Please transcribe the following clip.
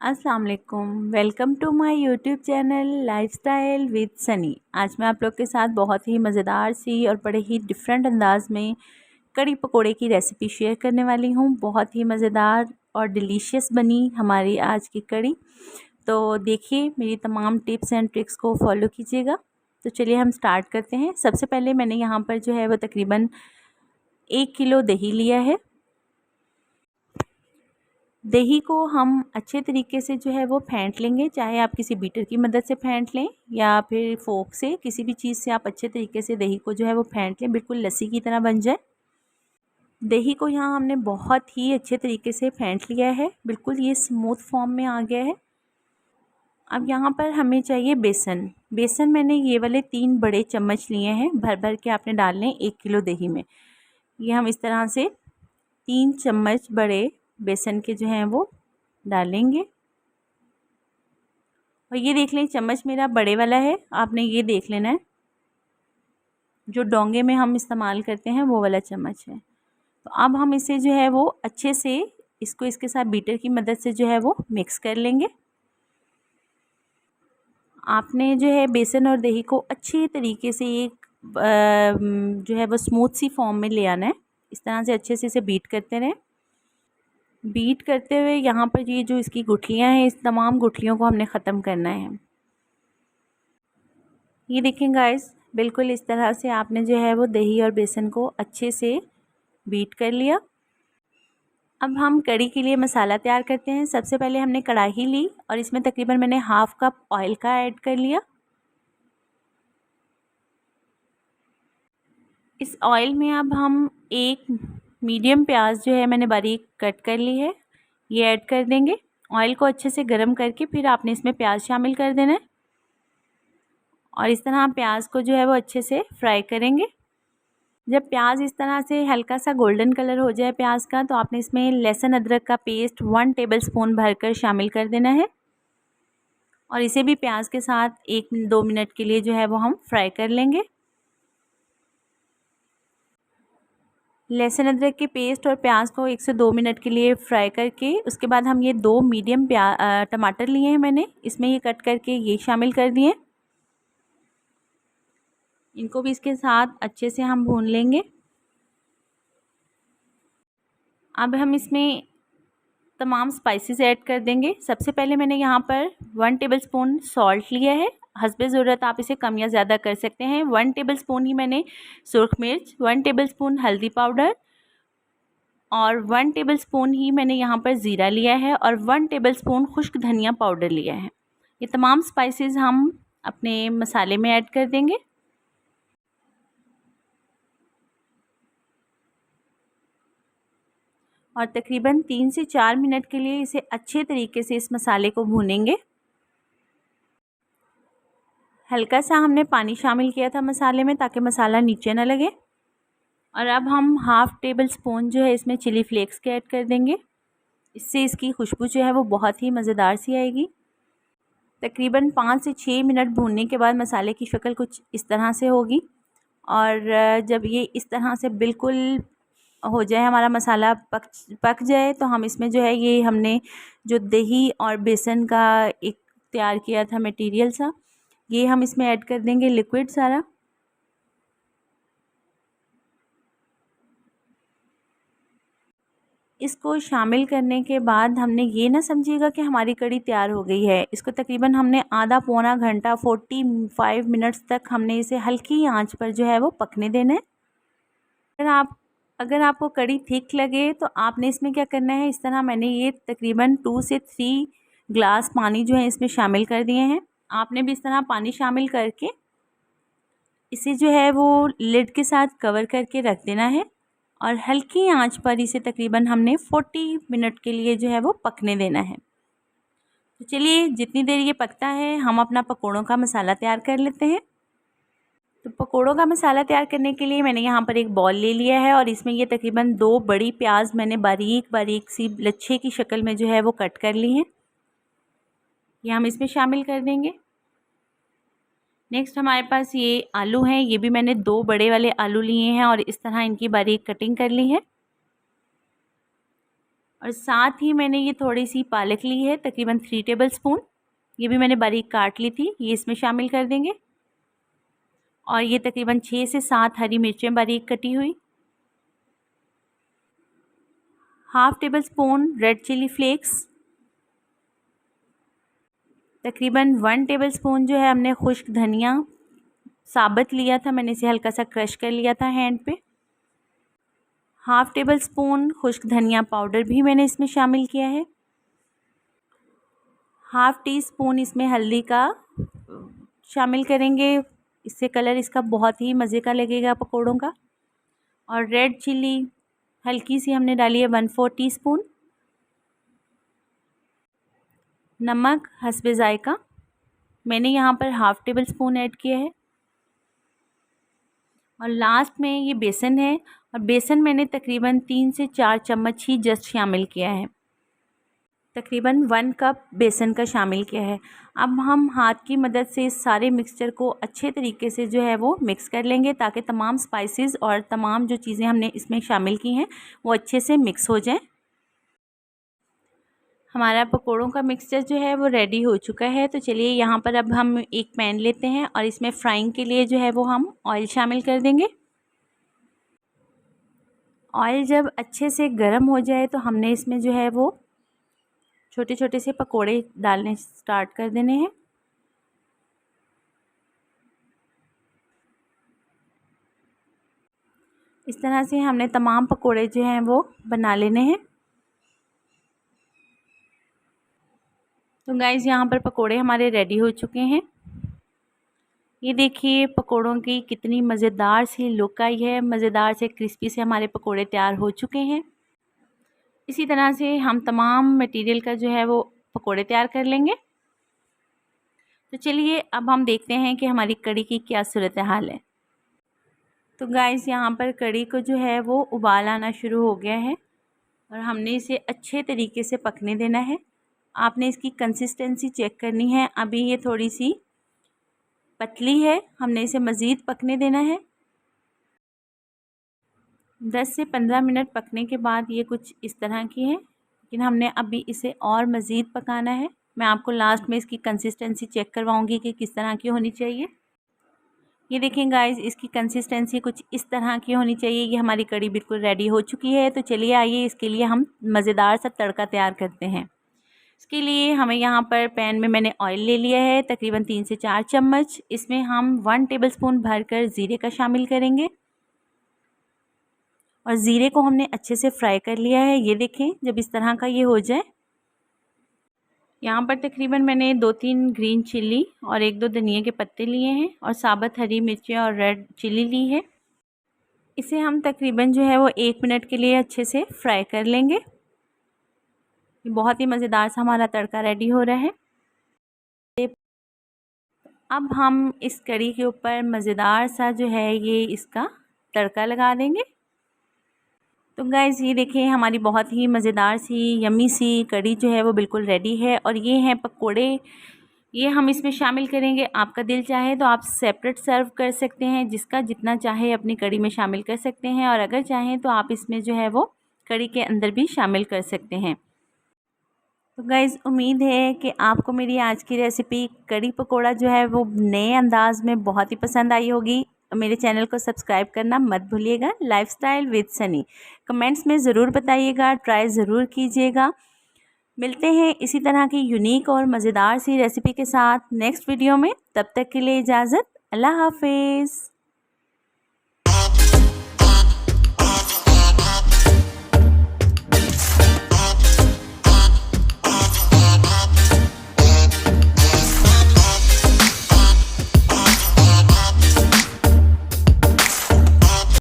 अस्सलाम वालेकुम। Welcome to my YouTube channel lifestyle with Sunny. आज मैं आप लोग के साथ बहुत ही मज़ेदार सी और बड़े ही डिफरेंट अंदाज में कड़ी पकोड़े की रेसिपी शेयर करने वाली हूँ। बहुत ही मज़ेदार और डिलीशियस बनी हमारी आज की कड़ी। तो देखिए, मेरी तमाम टिप्स एंड ट्रिक्स को फॉलो कीजिएगा। तो चलिए हम स्टार्ट करते हैं। सबसे पहले मैंने यहाँ पर जो है वो तकरीबन 1 किलो दही लिया है। दही को हम अच्छे तरीके से जो है वो फेंट लेंगे, चाहे आप किसी बीटर की मदद से फेंट लें या फिर फोक से, किसी भी चीज़ से आप अच्छे तरीके से दही को जो है वो फेंट लें, बिल्कुल लस्सी की तरह बन जाए। दही को यहाँ हमने बहुत ही अच्छे तरीके से फेंट लिया है, बिल्कुल ये स्मूथ फॉर्म में आ गया है। अब यहाँ पर हमें चाहिए बेसन। बेसन मैंने ये वाले 3 बड़े चम्मच लिए हैं, भर भर के आपने डालने 1 किलो दही में। ये हम इस तरह से 3 चम्मच बड़े बेसन के जो हैं वो डालेंगे। और ये देख लें, चम्मच मेरा बड़े वाला है, आपने ये देख लेना है, जो डोंगे में हम इस्तेमाल करते हैं वो वाला चम्मच है। तो अब हम इसे जो है वो अच्छे से इसको इसके साथ बीटर की मदद से जो है वो मिक्स कर लेंगे। आपने जो है बेसन और दही को अच्छी तरीके से एक जो है वो स्मूथ सी फॉर्म में ले आना है। इस तरह से अच्छे से इसे बीट करते रहें। बीट करते हुए यहाँ पर ये जो इसकी गुठलियाँ हैं, इस तमाम गुठलियों को हमने ख़त्म करना है। ये देखें गाइस, बिल्कुल इस तरह से आपने जो है वो दही और बेसन को अच्छे से बीट कर लिया। अब हम कड़ी के लिए मसाला तैयार करते हैं। सबसे पहले हमने कढ़ाई ली और इसमें तकरीबन मैंने हाफ़ कप ऑयल का ऐड कर लिया। इस ऑयल में अब हम एक मीडियम प्याज जो है मैंने बारीक कट कर ली है, ये ऐड कर देंगे। ऑयल को अच्छे से गर्म करके फिर आपने इसमें प्याज शामिल कर देना है और इस तरह प्याज को जो है वो अच्छे से फ्राई करेंगे। जब प्याज इस तरह से हल्का सा गोल्डन कलर हो जाए प्याज का, तो आपने इसमें लहसुन अदरक का पेस्ट 1 टेबलस्पून भरकर शामिल कर देना है और इसे भी प्याज के साथ 1-2 मिनट के लिए जो है वो हम फ्राई कर लेंगे। लहसुन अदरक के पेस्ट और प्याज को 1 से 2 मिनट के लिए फ्राई करके उसके बाद हम ये 2 मीडियम टमाटर लिए हैं मैंने, इसमें ये कट करके ये शामिल कर दिए। इनको भी इसके साथ अच्छे से हम भून लेंगे। अब हम इसमें तमाम स्पाइसेस ऐड कर देंगे। सबसे पहले मैंने यहाँ पर 1 टेबलस्पून सॉल्ट लिया है, हस्बे ज़रूरत आप इसे कम या ज़्यादा कर सकते हैं। 1 टेबलस्पून ही मैंने सुरख मिर्च, 1 टेबलस्पून हल्दी पाउडर और 1 टेबलस्पून ही मैंने यहाँ पर ज़ीरा लिया है और 1 टेबलस्पून खुश्क धनिया पाउडर लिया है। ये तमाम स्पाइसेस हम अपने मसाले में ऐड कर देंगे। और तकरीबन 3 से 4 मिनट के लिए इसे अच्छे तरीके से इस मसाले को भूनेंगे। हल्का सा हमने पानी शामिल किया था मसाले में ताकि मसाला नीचे ना लगे। और अब हम हाफ़ टेबल स्पून जो है इसमें चिली फ्लेक्स के ऐड कर देंगे। इससे इसकी खुशबू जो है वो बहुत ही मज़ेदार सी आएगी। तकरीबन 5 से 6 मिनट भूनने के बाद मसाले की शक्ल कुछ इस तरह से होगी और जब ये इस तरह से बिल्कुल हो जाए, हमारा मसाला पक जाए, तो हम इसमें जो है ये हमने जो दही और बेसन का एक तैयार किया था मटेरियल सा, ये हम इसमें ऐड कर देंगे लिक्विड सारा। इसको शामिल करने के बाद हमने ये ना समझिएगा कि हमारी कड़ी तैयार हो गई है। इसको तकरीबन हमने आधा पौना घंटा 45 मिनट्स तक हमने इसे हल्की आंच पर जो है वो पकने देना है। अगर आपको कड़ी थिक लगे तो आपने इसमें क्या करना है, इस तरह मैंने ये तकरीबन 2 से 3 ग्लास पानी जो है इसमें शामिल कर दिए हैं। आपने भी इस तरह पानी शामिल करके इसे जो है वो लिड के साथ कवर करके रख देना है और हल्की आंच पर इसे तकरीबन हमने 40 मिनट के लिए जो है वो पकने देना है। तो चलिए, जितनी देर ये पकता है हम अपना पकौड़ों का मसाला तैयार कर लेते हैं। तो पकोड़ों का मसाला तैयार करने के लिए मैंने यहाँ पर एक बॉल ले लिया है और इसमें ये तकरीबन 2 बड़ी प्याज मैंने बारीक बारीक सी लच्छे की शक्ल में जो है वो कट कर ली हैं। ये हम इसमें शामिल कर देंगे। नेक्स्ट हमारे पास ये आलू हैं, ये भी मैंने 2 बड़े वाले आलू लिए हैं और इस तरह इनकी बारीक कटिंग कर ली है। और साथ ही मैंने ये थोड़ी सी पालक ली है, तकरीबन 3 टेबल स्पून। ये भी मैंने बारीक काट ली थी, ये इसमें शामिल कर देंगे। और ये तकरीबन 6 से 7 हरी मिर्चें बारीक कटी हुई। Half tablespoon red chilli flakes. तकरीबन 1 टेबल स्पून जो है हमने खुश्क धनिया साबुत लिया था, मैंने इसे हल्का सा क्रश कर लिया था हैंड पे। हाफ़ टेबल स्पून खुश्क धनिया पाउडर भी मैंने इसमें शामिल किया है। हाफ़ टी स्पून इसमें हल्दी का शामिल करेंगे, इससे कलर इसका बहुत ही मज़े का लगेगा पकौड़ों का। और रेड चिली हल्की सी हमने डाली है 1/4 टीस्पून। नमक हस्बे ज़ायका मैंने यहाँ पर हाफ़ टेबल स्पून ऐड किया है। और लास्ट में ये बेसन है, और बेसन मैंने तकरीबन 3 से 4 चम्मच ही जस्ट शामिल किया है। तकरीबन 1 कप बेसन का शामिल किया है। अब हम हाथ की मदद से इस सारे मिक्सचर को अच्छे तरीके से जो है वो मिक्स कर लेंगे, ताकि तमाम स्पाइसेस और तमाम जो चीज़ें हमने इसमें शामिल की हैं वो अच्छे से मिक्स हो जाएं। हमारा पकोड़ों का मिक्सचर जो है वो रेडी हो चुका है। तो चलिए यहाँ पर अब हम एक पैन लेते हैं और इसमें फ्राइंग के लिए जो है वो हम ऑयल शामिल कर देंगे। ऑयल जब अच्छे से गर्म हो जाए तो हमने इसमें जो है वो छोटे छोटे से पकोड़े डालने स्टार्ट कर देने हैं। इस तरह से हमने तमाम पकोड़े जो हैं वो बना लेने हैं। तो गाइज़ यहाँ पर पकोड़े हमारे रेडी हो चुके हैं। ये देखिए पकोड़ों की कितनी मज़ेदार सी लुक आई है, मज़ेदार से क्रिस्पी से हमारे पकोड़े तैयार हो चुके हैं। इसी तरह से हम तमाम मटेरियल का जो है वो पकोड़े तैयार कर लेंगे। तो चलिए अब हम देखते हैं कि हमारी कढ़ी की क्या सूरत हाल है। तो गाइज़ यहाँ पर कढ़ी को जो है वो उबाल आना शुरू हो गया है, और हमने इसे अच्छे तरीके से पकने देना है। आपने इसकी कंसिस्टेंसी चेक करनी है, अभी ये थोड़ी सी पतली है, हमने इसे मज़ीद पकने देना है। 10 से 15 मिनट पकने के बाद ये कुछ इस तरह की है, लेकिन हमने अभी इसे और मज़ीद पकाना है। मैं आपको लास्ट में इसकी कंसिस्टेंसी चेक करवाऊंगी कि किस तरह की होनी चाहिए। ये देखें गाइस, इसकी कंसिस्टेंसी कुछ इस तरह की होनी चाहिए। ये हमारी कढ़ी बिल्कुल रेडी हो चुकी है। तो चलिए आइए इसके लिए हम मज़ेदार सा तड़का तैयार करते हैं। इसके लिए हमें यहाँ पर पैन में मैंने ऑयल ले लिया है तकरीबन 3 से 4 चम्मच। इसमें हम 1 टेबलस्पून भरकर ज़ीरे का शामिल करेंगे, और ज़ीरे को हमने अच्छे से फ्राई कर लिया है। ये देखें जब इस तरह का ये हो जाए, यहाँ पर तकरीबन मैंने 2-3 ग्रीन चिल्ली और 1-2 धनिया के पत्ते लिए हैं, और साबुत हरी मिर्चें और रेड चिल्ली ली है। इसे हम तकरीबन जो है वो 1 मिनट के लिए अच्छे से फ्राई कर लेंगे। ये बहुत ही मज़ेदार सा हमारा तड़का रेडी हो रहा है। अब हम इस कढ़ी के ऊपर मज़ेदार सा जो है ये इसका तड़का लगा देंगे। तो गाइज़ ये देखिए हमारी बहुत ही मज़ेदार सी यम्मी सी कढ़ी जो है वो बिल्कुल रेडी है। और ये हैं पकोड़े, ये हम इसमें शामिल करेंगे। आपका दिल चाहे तो आप सेपरेट सर्व कर सकते हैं, जिसका जितना चाहे अपनी कढ़ी में शामिल कर सकते हैं, और अगर चाहें तो आप इसमें जो है वो कढ़ी के अंदर भी शामिल कर सकते हैं। तो गाइज़ उम्मीद है कि आपको मेरी आज की रेसिपी कढ़ी पकोड़ा जो है वो नए अंदाज़ में बहुत ही पसंद आई होगी। मेरे चैनल को सब्सक्राइब करना मत भूलिएगा। लाइफस्टाइल विद सनी कमेंट्स में ज़रूर बताइएगा, ट्राई ज़रूर कीजिएगा। मिलते हैं इसी तरह की यूनिक और मज़ेदार सी रेसिपी के साथ नेक्स्ट वीडियो में। तब तक के लिए इजाज़त, अल्लाह हाफिज़।